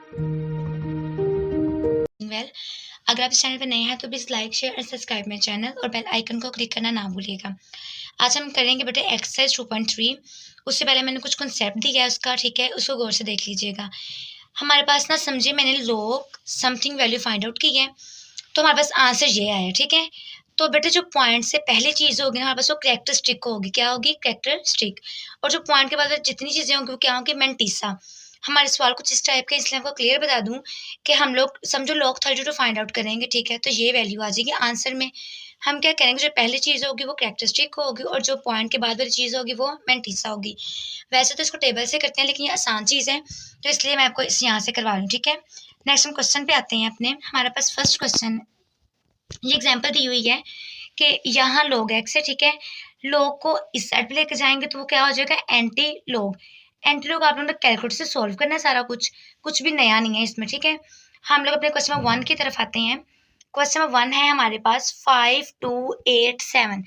Well, अगर आप इस चैनल पर नए हैं तो प्लीज़ लाइक शेयर और सब्सक्राइब मेरे चैनल और बेल आइकन को क्लिक करना ना भूलिएगा। आज हम करेंगे बेटे एक्सरसाइज 2.3। उससे पहले मैंने कुछ कॉन्सेप्ट दिया है उसका, ठीक है, उसको गौर से देख लीजिएगा। हमारे पास ना समझिए मैंने लोग समथिंग वैल्यू फाइंड आउट की है, तो हमारे पास आंसर ये आया, ठीक है। तो बेटे जो पॉइंट से पहली चीज़ होगी ना हमारे पास वो कैरेक्टरिस्टिक होगी। क्या होगी? कैरेक्टरिस्टिक। और जो पॉइंट के बाद जितनी चीज़ें होंगी वो क्या होंगी? मेंटीसा। हमारे सवाल कुछ इस टाइप का, इसलिए आपको क्लियर बता दूं कि हम लोग समझो log 32 फाइंड आउट करेंगे, ठीक है, तो ये वैल्यू आ जाएगी आंसर में। हम क्या करेंगे, जो पहली चीज़ होगी वो कैरेक्टरिस्टिक होगी और जो पॉइंट के बाद वाली चीज़ होगी वो मेंटीसा होगी। वैसे तो इसको टेबल से करते हैं लेकिन ये आसान चीज़ है, तो इसलिए मैं आपको इस यहाँ से करवा रही हूँ, ठीक है। नेक्स्ट हम क्वेश्चन पे आते हैं अपने। हमारे पास फर्स्ट क्वेश्चन, ये एग्जाम्पल दी हुई है कि यहाँ log x है, ठीक है। log को इस साइड पे लेके जाएंगे तो वो क्या हो जाएगा? Anti log। एंटी log आप लोगों ने कैलकुलेटर से सॉल्व करना है सारा कुछ भी नया नहीं है इसमें, ठीक है। हम लोग अपने क्वेश्चन नंबर 1 की तरफ आते हैं। क्वेश्चन नंबर 1 है हमारे पास 5287।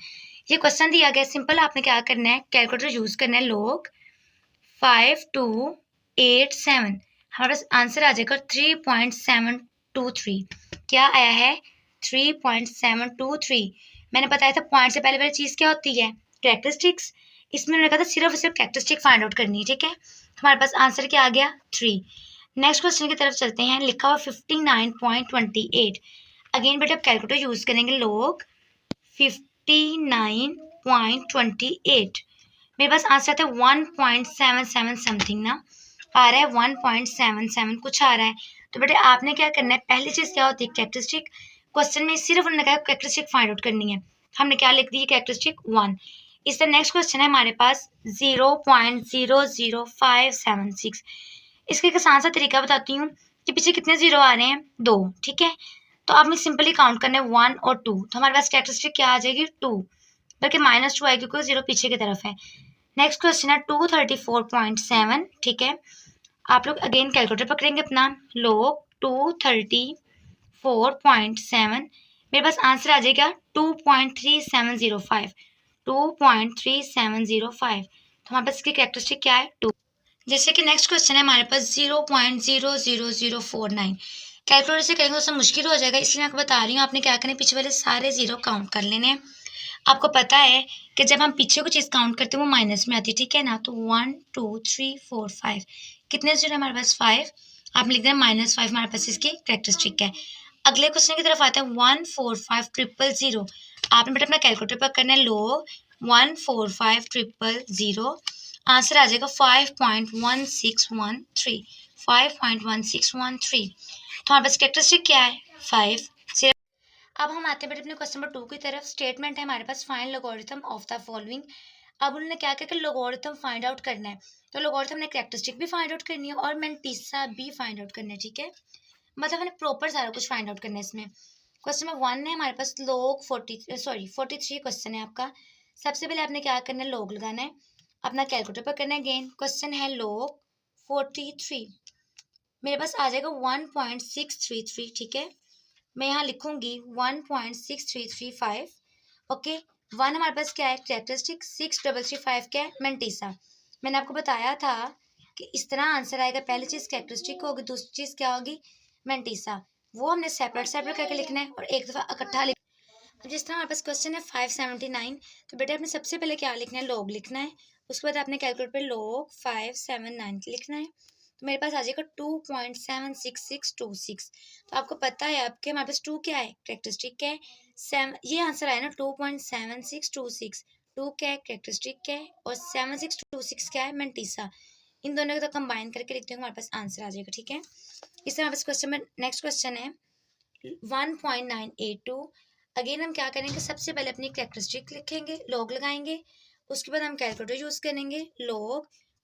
ये क्वेश्चन दिया गया सिंपल, आपने क्या करना है, कैलकुलेटर यूज करना है। log 5287, हमारे पास आंसर आ जाएगा 3.723। क्या आया है? 3.723। मैंने बताया था पॉइंट से पहले वाली चीज़ क्या होती है? कैरेक्टरिस्टिक्स। इसमें मैंने कहा था सिर्फ और सिर्फ कैरेक्टरिस्टिक फाइंड आउट करनी है, ठीक है। हमारे पास आंसर क्या आ गया? 3। नेक्स्ट क्वेश्चन की तरफ चलते हैं। लिखा हुआ 59.28। अगेन बेटा आप कैलकुलेटर यूज करेंगे। log 59.28, मेरे पास आंसर था 1.77 समथिंग ना आ रहा है, 1.77 कुछ आ रहा है। तो बेटे आपने क्या करना है, पहली चीज क्या होती है? कैरेक्टरिस्टिक। क्वेश्चन में सिर्फ उन्होंने कहा कैरेक्टरिस्टिक फाइंड आउट करनी है, हमने क्या लिख दी? कैरेक्टरिस्टिक 1। इसका नेक्स्ट क्वेश्चन है हमारे पास 0.00576। इसका एक आसान सा तरीका बताती हूँ कि पीछे कितने जीरो आ रहे हैं? 2, ठीक है। तो आपने सिंपली काउंट करना है 1 और 2, तो हमारे पास कैरेक्टरिस्टिक क्या आ जाएगी? 2, बल्कि -2 आएगी क्योंकि जीरो पीछे की तरफ है। नेक्स्ट क्वेश्चन है 234.7, ठीक है। आप लोग अगेन कैलकुलेटर पकड़ेंगे अपना। log 234.7, मेरे पास आंसर आ जाएगा 2.3705। 2.3705, तो हमारे पास इसकी कैरेक्टरिस्टिक क्या है? 2। जैसे कि नेक्स्ट क्वेश्चन है हमारे पास 0.00049। कैलकुलेटर से करेंगे तो मुश्किल हो जाएगा, इसलिए मैं आपको बता रही हूँ आपने क्या करना है, पीछे वाले सारे जीरो काउंट कर लेने हैं। आपको पता है कि जब हम पीछे को चीज़ काउंट करते हैं वो माइनस में आती है, ठीक है ना। तो 1 2 3 4 5, कितने जीरो हमारे पास? 5। आपने लिख दिया -5, हमारे पास इसकी कैरेक्टरिस्टिक है। अगले क्वेश्चन की तरफ आते हैं 145,000। आपने बेटा अपना कैलकुलेटर पर करना है। लो 145,000, आंसर आ जाएगा 5.1613। 5.1613, तो हमारे पास कैरेक्टरिस्टिक क्या है? 5। अब हम आते हैं बेटे अपने क्वेश्चन नंबर 2 की तरफ। स्टेटमेंट है हमारे पास, find logarithm of the following. अब उन्होंने क्या किया कि लोगरिथम फाइंड आउट करना है, तो लोगरिथम ने कैरेक्टरिस्टिक भी फाइंड आउट करनी है और मेंटीसा भी फाइंड आउट करना है, ठीक है। मतलब हमने प्रॉपर सारा कुछ फाइंड आउट करना है इसमें। क्वेश्चन नंबर 1 है हमारे पास log 43 क्वेश्चन है आपका। सबसे पहले आपने क्या करना है? log लगाना है, अपना कैलकुलेटर पर करना है। अगेन क्वेश्चन है log 43, मेरे पास आ जाएगा 1.633, ठीक है। मैं यहाँ लिखूंगी 1.6335। ओके, 1 हमारे पास क्या है? कैरेक्टरिस्टिक। 6335 क्या है? मेंटीसा। मैंने आपको बताया था कि इस तरह आंसर आएगा, पहली चीज कैरेक्टरिस्टिक होगी, दूसरी चीज क्या होगी? मेंटीसा। वो हमने सेपरेट सेपरेट करके लिखना है और एक दफा इकट्ठा लिख। अब जिस तरह हमारे पास क्वेश्चन है 579, तो बेटा आपने सबसे पहले क्या लिखना है? log लिखना है। उसके बाद आपने कैलकुलेटर पे log 579 लिखना है, तो मेरे पास आ जाएगा 2.76626। तो आपको पता है आपके हमारे पास 2 क्या है? कैरेक्टरिस्टिक क्या है? ये आंसर आया ना 2.7626। 2 क्या है? कैरेक्टरिस्टिक क्या है, और 7626 क्या है? मेंटीसा। इन दोनों को तो कंबाइन करके लिखते हैं, हमारे पास आंसर आ जाएगा, ठीक है। इस तरह हमारे पास क्वेश्चन में नेक्स्ट क्वेश्चन है 1.982। अगेन हम क्या करेंगे, सबसे पहले अपनी कैरेक्टरिस्टिक लिखेंगे, log लगाएंगे। उसके बाद हम कैलकुलेटर यूज करेंगे। log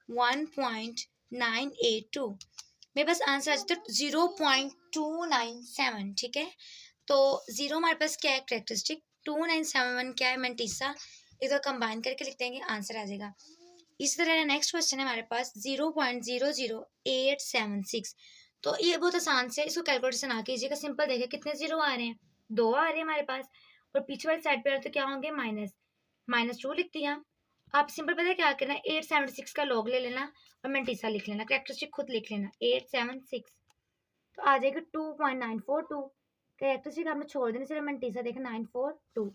1.982, मेरे पास आंसर आ जाता है 0.297, ठीक है। तो 0 हमारे पास क्या है? कैरेक्टरिस्टिक। 297 क्या है? मेंटीसा। इधर कंबाइन करके लिख देंगे, आंसर आ जाएगा। इसी तरह नेक्स्ट क्वेश्चन है हमारे पास 0.00876। तो ये बहुत आसान से, इसको कैलकुलेटर से ना कीजिएगा, सिंपल देखिए कितने जीरो आ रहे हैं? 2 आ रहे हैं हमारे पास, और पीछे वाली साइड पे तो क्या होंगे? -2 लिख दिया। आप सिंपल पता है क्या करना है? 876 का log ले लेना और मेंटीसा लिख लेना, कैरेक्टरिस्टिक खुद लिख लेना 876। तो आ जाएगा 2.942। कैरेक्टरिस्टिक आपने छोड़ देना, सिर्फ मेंटिसा देखा 942,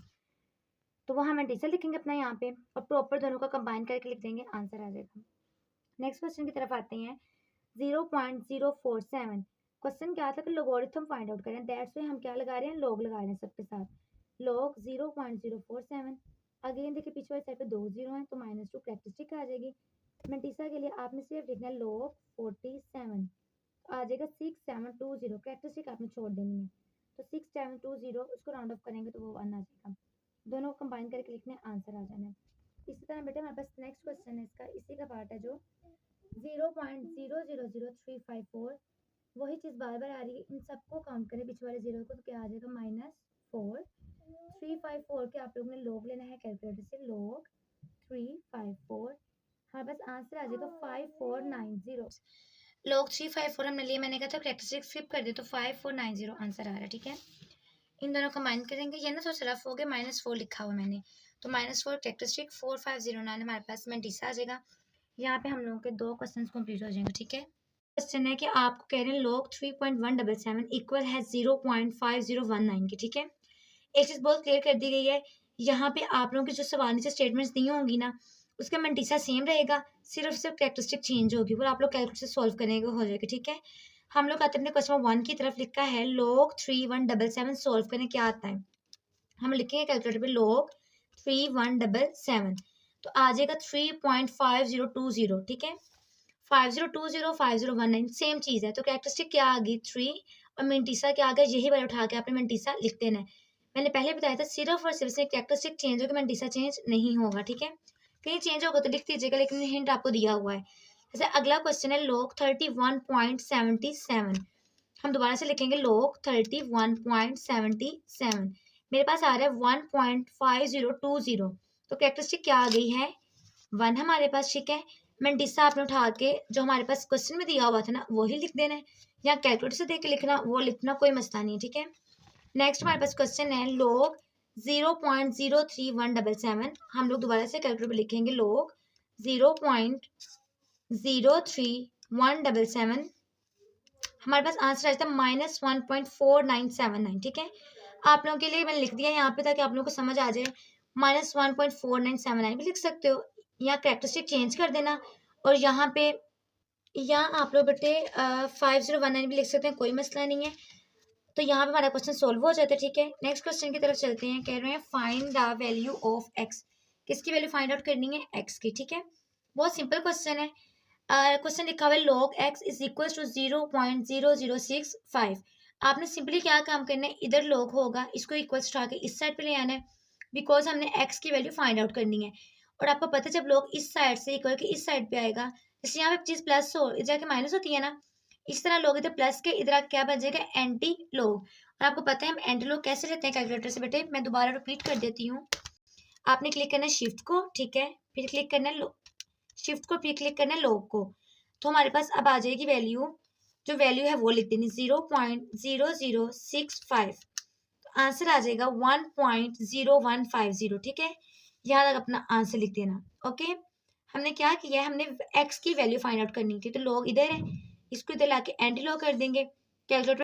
तो वो हम मेंटिसा लिखेंगे अपना यहाँ पे और प्रॉपर दोनों का कंबाइन करके लिख देंगे, आंसर आ जाएगा। नेक्स्ट क्वेश्चन की तरफ आते हैं। 0.047 क्वेश्चन क्या था कि लोगरिथम फाइंड आउट करें, दैट्स वे हम क्या लगा रहे हैं, लॉग लगा रहे हैं सबके साथ। लॉग 0.047, अगेन देखिए पीछे वाली साइड पे 2 जीरो हैं तो -2 कैरेक्टरिस्टिक आ जाएगी। मेंटिसा के लिए आपने सिर्फ लिखना है लॉग 47, आ जाएगा 6720, कैरेक्टरिस्टिक आपने छोड़ देनी है, तो 6720 उसको राउंड ऑफ करेंगे तो वो 1 आ जाएगा। दोनों को कंबाइन करके लिखने आंसर आ जाना है। इसी तरह बेटे हमारे पास नेक्स्ट क्वेश्चन है, इसका इसी का पार्ट है जो 0.000354, वही चीज़ बार बार आ रही है, इन सबको काउंट करें पीछे वाले जीरो को तो क्या आ जाएगा -4। 354 के आप लोगों ने लॉग लेना है कैलकुलेटर से, लॉग 354, हमारे पास आंसर आ जाएगा 5490। लॉग 354 हमने लिए, मैंने कहा था कैरेक्टरिस्टिक स्किप कर दे, तो 5490 आंसर आ रहा है, ठीक है। इन दोनों कंबाइन करेंगे, ये ना थोड़ा रफ हो गया, -4 लिखा हुआ मैंने, तो -4 कैरेक्टरिस्टिक 4509 हमारे पास मेंटिसा आ जाएगा। यहाँ पे हम लोगों के 2 क्वेश्चन कंप्लीट हो जाएंगे, ठीक है। क्वेश्चन है कि आपको कह रहे हैं लॉग 3.177 इक्वल है 0.5019 की, ठीक है। एक चीज़ बहुत क्लियर कर दी गई है, यहाँ पे आप लोगों की जो सवाल नीचे स्टेटमेंट्स दी होंगी ना, उसका मेंटिसा सेम रहेगा, सिर्फ कैरेक्टरिस्टिक चेंज होगी, वो आप लोग कैलकुलेटर से सॉल्व करेंगे हो जाएगा, ठीक है। हम लोग आते हैं अपने क्वेश्चन 1 की तरफ, लिखा है लॉग 3177 सॉल्व करें, क्या आता है, हम लिखेंगे कैलकुलेटर पे लॉग 3177, तो आ जाएगा 3.5020, ठीक है। 5020 5019 सेम चीज़ है, तो कैरेक्टरिस्टिक क्या आ गई 3 और मेंटिसा क्या आ गया, यही वाला उठा के आपने मेंटिसा लिख देना है। मैंने पहले बताया था सिर्फ और सिर्फ से कैरेक्टरिस्टिक चेंज होगा, मेंटिसा चेंज नहीं होगा, ठीक है। कहीं चेंज होगा तो लिख दीजिएगा, लेकिन हिंट आपको दिया हुआ है। जैसे अगला क्वेश्चन है लॉग 31.77, हम दोबारा से लिखेंगे लॉग 31.77, मेरे पास आ रहा है 1.5020, तो कैरेक्टरिस्टिक क्या आ गई है 1 हमारे पास, ठीक है। मेंटिसा आपने उठा के जो हमारे पास क्वेश्चन में दिया हुआ था ना वही लिख देना है, या कैलकुलेटर से देख के लिखना, वो लिखना कोई मसला नहीं है, ठीक है। नेक्स्ट हमारे पास क्वेश्चन है लॉग 0.03177, हम लोग दोबारा से कैलकुलेटर पे लिखेंगे लॉग 0.03177, हमारे पास आंसर आ जाता है -1.4979, ठीक है। आप लोगों के लिए मैंने लिख दिया यहाँ पे ताकि आप लोगों को समझ आ जाए, -1.4979 भी लिख सकते हो, या कैरेक्टरिस्टिक चेंज कर देना, और यहाँ पे या आप लोग बेटे 5019 भी लिख सकते हैं, कोई मसला नहीं है। तो यहाँ पे हमारा क्वेश्चन सोल्व हो जाता है, ठीक है। नेक्स्ट क्वेश्चन की तरफ चलते हैं, कह रहे हैं find the value of x, किसकी वैल्यू फाइंड आउट करनी है, एक्स की, ठीक है। बहुत सिंपल क्वेश्चन है। क्वेश्चन लिखा हुआ है log x is equal to 0.0065, आपने सिंपली क्या काम करना है, इधर लॉग होगा, इसको इक्वल्स उठा के इस साइड पे ले आना है, बिकॉज हमने एक्स की वैल्यू फाइंड आउट करनी है। और आपको पता है जब लॉग इस साइड से इक्वल के इस साइड पे आएगा, जैसे यहाँ पे चीज़ प्लस हो इधर जाके माइनस होती है ना, इस तरह लोग इधर प्लस के इधर क्या बन जाएगा एंटी लॉग। और आपको पता है हम एंटी लॉग कैसे लेते हैं कैलकुलेटर से बेटे, मैं दोबारा रिपीट कर देती हूँ। आपने क्लिक करना है शिफ्ट को, ठीक है, फिर क्लिक करना है शिफ्ट को, फिर क्लिक करना है लॉग को, तो हमारे पास अब आ जाएगी वैल्यू, जो वैल्यू है वो लिख देनी 0.0065, तो आंसर आ जाएगा 1.0150, ठीक है। यहाँ तक अपना आंसर लिख देना, ओके। हमने क्या किया है, हमने एक्स की वैल्यू फाइंड आउट करनी थी, तो लॉग इधर है, इसको इधर लाके एंटी लॉग कर देंगे, कैलकुलेटर